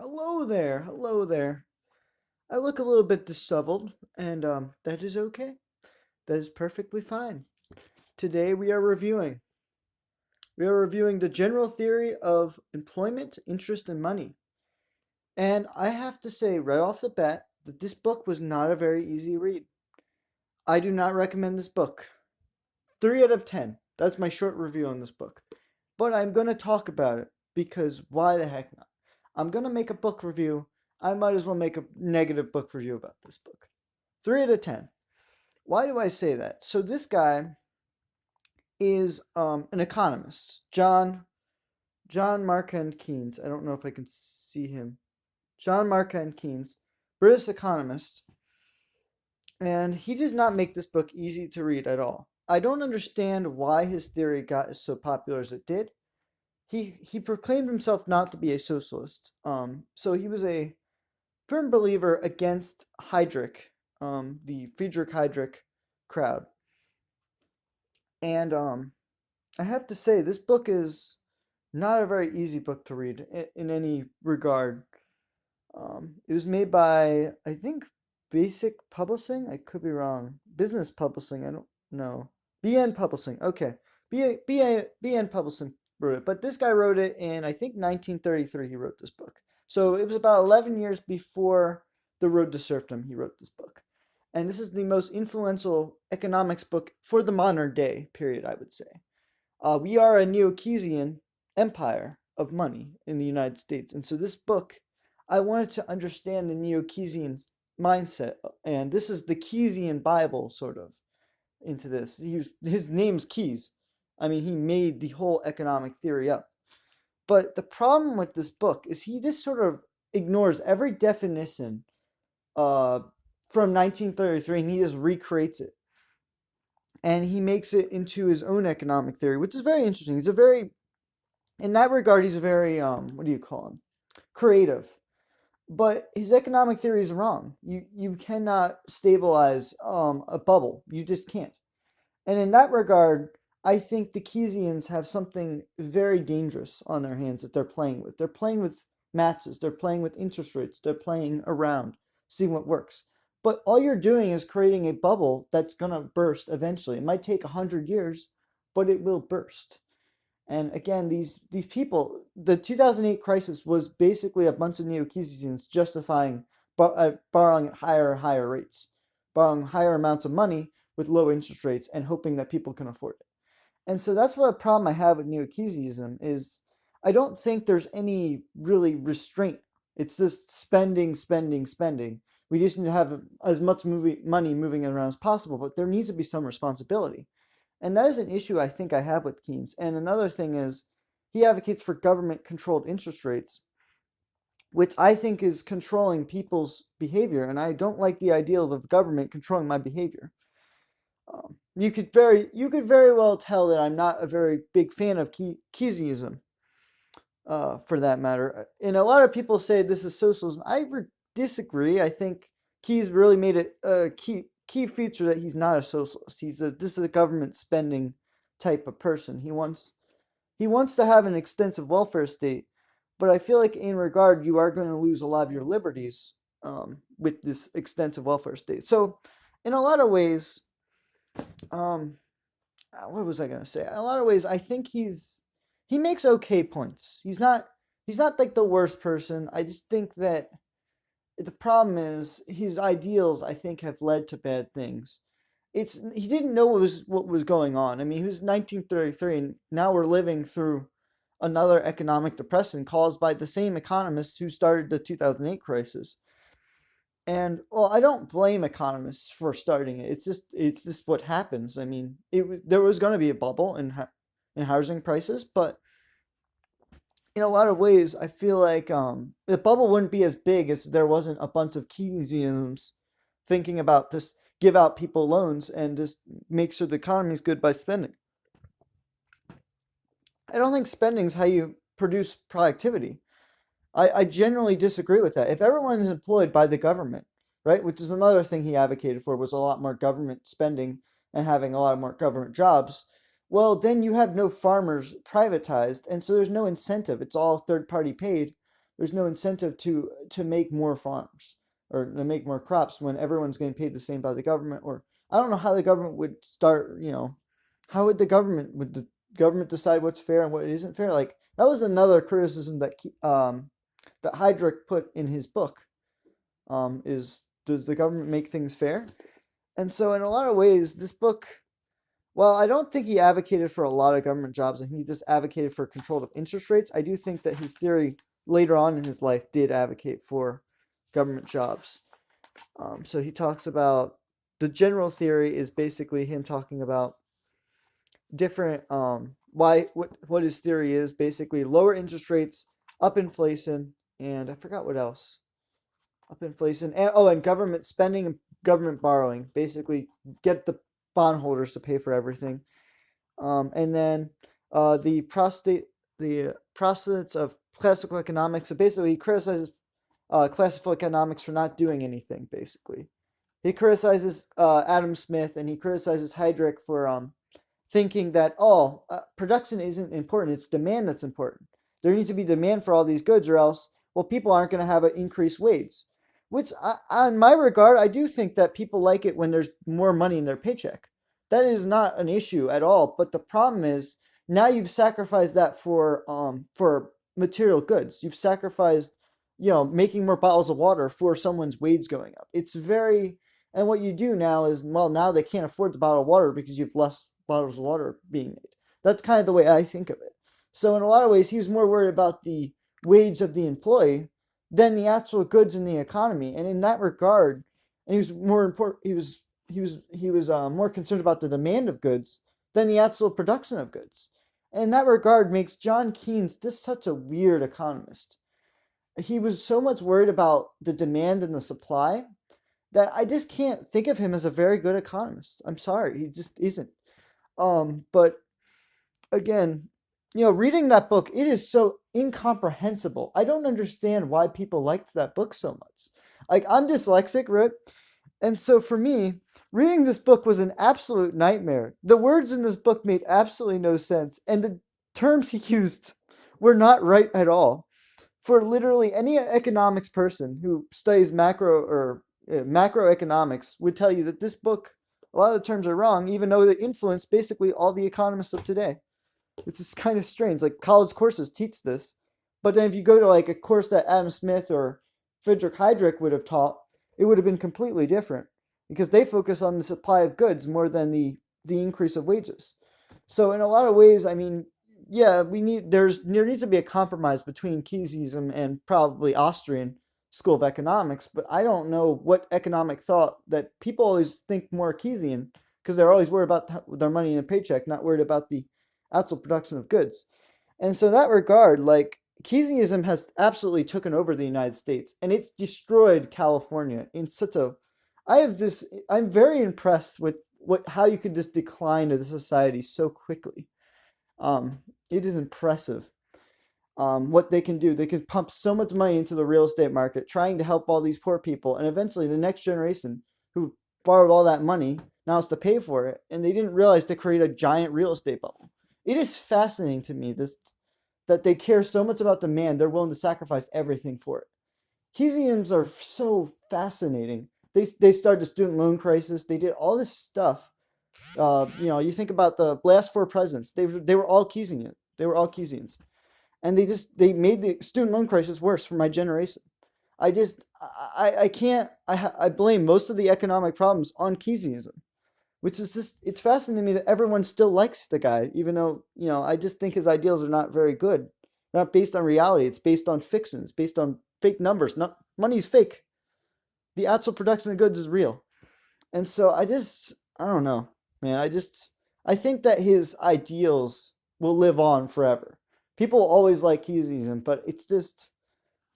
Hello there, hello there. I look a little bit disheveled, and that is okay. That is perfectly fine. Today we are reviewing the general theory of employment, interest, and money. And I have to say right off the bat that this book was not a very easy read. I do not recommend this book. 3 out of 10. That's my short review on this book. But I'm going to talk about it because why the heck not? I'm going to make a book review. I might as well make a negative book review about this book. 3 out of 10. Why do I say that? So this guy is an economist, John Marquand Keynes. I don't know if I can see him. John Marquand Keynes, British economist, and he does not make this book easy to read at all. I don't understand why his theory got so popular as it did. He proclaimed himself not to be a socialist. So he was a firm believer against Heydrich, the Friedrich Heydrich crowd. And I have to say, this book is not a very easy book to read in any regard. It was made by, I think, Basic Publishing. I could be wrong. Business Publishing. I don't know. BN Publishing. Okay. BN Publishing wrote it. But this guy wrote it in, I think, 1933. He wrote this book. So it was about 11 years before The Road to Serfdom. He wrote this book. And this is the most influential economics book for the modern day period, I would say. We are a neo-Keynesian empire of money in the United States. And so this book, I wanted to understand the neo-Keynesian mindset. And this is the Keynesian Bible, sort of, into this. His name's Keynes. I mean, he made the whole economic theory up. But the problem with this book is he just sort of ignores every definition uh, from 1933 and he just recreates it. And he makes it into his own economic theory, which is very interesting. In that regard, he's a very, what do you call him? Creative. But his economic theory is wrong. You cannot stabilize a bubble. You just can't. And in that regard, I think the Keynesians have something very dangerous on their hands that they're playing with. They're playing with matches. They're playing with interest rates. They're playing around, seeing what works. But all you're doing is creating a bubble that's going to burst eventually. It might take 100 years, but it will burst. And again, these people, the 2008 crisis was basically a bunch of neo-Keynesians justifying borrowing at higher and higher rates, borrowing higher amounts of money with low interest rates and hoping that people can afford it. And so that's what a problem I have with neo-Keynesianism is I don't think there's any really restraint. It's just spending, spending, spending. We just need to have as much money moving around as possible, but there needs to be some responsibility. And that is an issue I think I have with Keynes. And another thing is he advocates for government controlled interest rates, which I think is controlling people's behavior. And I don't like the idea of the government controlling my behavior. You could very well tell that I'm not a very big fan of Keynesianism, for that matter. And a lot of people say this is socialism. Disagree. I think Keynes really made it a key feature that he's not a socialist. This is a government spending type of person. He wants to have an extensive welfare state, but I feel like in regard you are going to lose a lot of your liberties with this extensive welfare state. So, in a lot of ways, um, what was I going to say? In a lot of ways, I think he makes okay points. He's not like the worst person. I just think that the problem is his ideals, I think, have led to bad things. He didn't know what was going on. I mean, he was 1933, and now we're living through another economic depression caused by the same economists who started the 2008 crisis. And well, I don't blame economists for starting it. It's just what happens. I mean, there was going to be a bubble in housing prices, but in a lot of ways, I feel like the bubble wouldn't be as big if there wasn't a bunch of Keynesians thinking about just give out people loans and just make sure the economy is good by spending. I don't think spending is how you produce productivity. I generally disagree with that. If everyone is employed by the government, right, which is another thing he advocated for, was a lot more government spending and having a lot more government jobs, well, then you have no farmers privatized, and so there's no incentive. It's all third party paid. there's no incentive to make more farms or to make more crops when everyone's getting paid the same by the government. Or I don't know how the government would start. How would the government decide what's fair and what isn't fair? Like that was another criticism that Heydrich put in his book. Is does the government make things fair? And so, in a lot of ways, this book, well, I don't think he advocated for a lot of government jobs. I think he just advocated for control of interest rates. I do think that his theory later on in his life did advocate for government jobs. So he talks about the general theory is basically him talking about different what his theory is basically lower interest rates, up inflation, and I forgot what else. Up inflation and government spending and government borrowing. Basically, get the bondholders to pay for everything. And then the prostates of classical economics. So basically, he criticizes classical economics for not doing anything. Basically, he criticizes Adam Smith and he criticizes Heydrich for thinking that production isn't important; it's demand that's important. There needs to be demand for all these goods, or else, well, people aren't going to have an increased wage. Which, in my regard, I do think that people like it when there's more money in their paycheck. That is not an issue at all. But the problem is now you've sacrificed that for material goods. You've sacrificed, making more bottles of water for someone's wage going up. It's very, and what you do now is, well, now they can't afford the bottle of water because you've less bottles of water being made. That's kind of the way I think of it. So in a lot of ways, he was more worried about the wage of the employee than the actual goods in the economy. And in that regard, and he was more important. He was more concerned about the demand of goods than the actual production of goods. And in that regard, makes John Keynes just such a weird economist. He was so much worried about the demand and the supply that I just can't think of him as a very good economist. I'm sorry, he just isn't. But again, reading that book, it is so incomprehensible. I don't understand why people liked that book so much. Like, I'm dyslexic, right? And so for me, reading this book was an absolute nightmare. The words in this book made absolutely no sense, and the terms he used were not right at all. For literally any economics person who studies macroeconomics would tell you that this book, a lot of the terms are wrong, even though they influence basically all the economists of today. It's just kind of strange. Like college courses teach this, but then if you go to like a course that Adam Smith or Friedrich Heydrich would have taught, it would have been completely different because they focus on the supply of goods more than the increase of wages. So in a lot of ways, I mean, yeah, there needs to be a compromise between Keynesianism and probably Austrian school of economics, but I don't know what economic thought that people always think more Keynesian because they're always worried about their money in a paycheck, not worried about the actual production of goods. And so in that regard, like Keynesianism has absolutely taken over the United States and it's destroyed California in such a I'm very impressed with how you could just decline of the society so quickly. It is impressive. What they can do. They can pump so much money into the real estate market, trying to help all these poor people, and eventually the next generation who borrowed all that money now has to pay for it, and they didn't realize they created a giant real estate bubble. It is fascinating to me that they care so much about demand, they're willing to sacrifice everything for it. Keynesians are so fascinating. They started the student loan crisis. They did all this stuff. You think about the last four presidents. They were all Keynesian. They were all Keynesians, and they made the student loan crisis worse for my generation. I can't I blame most of the economic problems on Keynesianism, which is just it's fascinating to me that everyone still likes the guy, even though I just think his ideals are not very good. They're not based on reality. It's based on fiction. It's based on fake numbers. Not money's fake. The actual production of goods is real, and so I don't know, man. I think that his ideals will live on forever. People always like Keynesianism, but it's just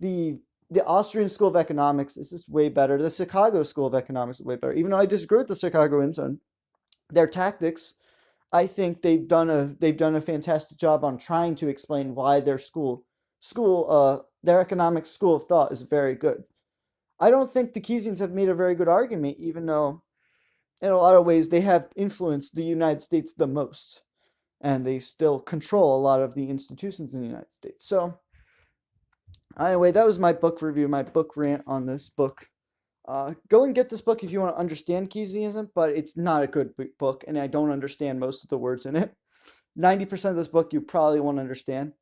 the the Austrian School of Economics is just way better. The Chicago School of Economics is way better. Even though I disagree with the Chicagoans on their tactics, I think they've done a fantastic job on trying to explain why their economic school of thought is very good. I don't think the Keynesians have made a very good argument, even though in a lot of ways they have influenced the United States the most, and they still control a lot of the institutions in the United States. So Anyway, that was my book review, my book rant on this book. Go and get this book if you want to understand Keynesianism, but it's not a good book, and I don't understand most of the words in it. 90% of this book you probably won't understand,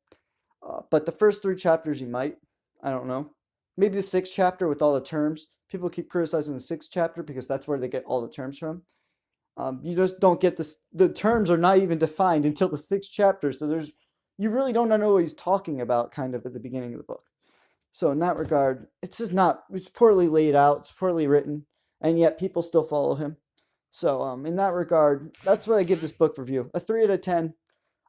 but the first three chapters you might. I don't know. Maybe the sixth chapter with all the terms. People keep criticizing the sixth chapter because that's where they get all the terms from. You just don't get this. The terms are not even defined until the sixth chapter, so you really don't know what he's talking about kind of at the beginning of the book. So in that regard, it's just not. It's poorly laid out. It's poorly written, and yet people still follow him. So in that regard, that's what I give this book review. A 3 out of 10.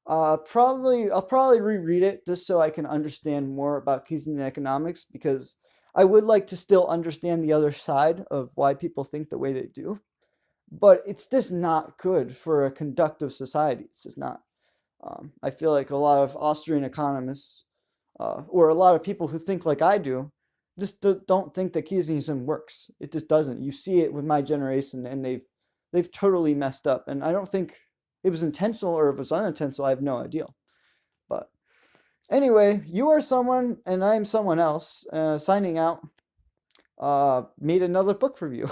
I'll probably reread it just so I can understand more about Keynesian economics because I would like to still understand the other side of why people think the way they do. But it's just not good for a conductive society. It's just not. I feel like a lot of Austrian economists, or a lot of people who think like I do, just don't think that Keynesianism works. It just doesn't. You see it with my generation, and they've totally messed up. And I don't think it was intentional or if it was unintentional. I have no idea. But anyway, you are someone, and I am someone else. Signing out. Made another book review.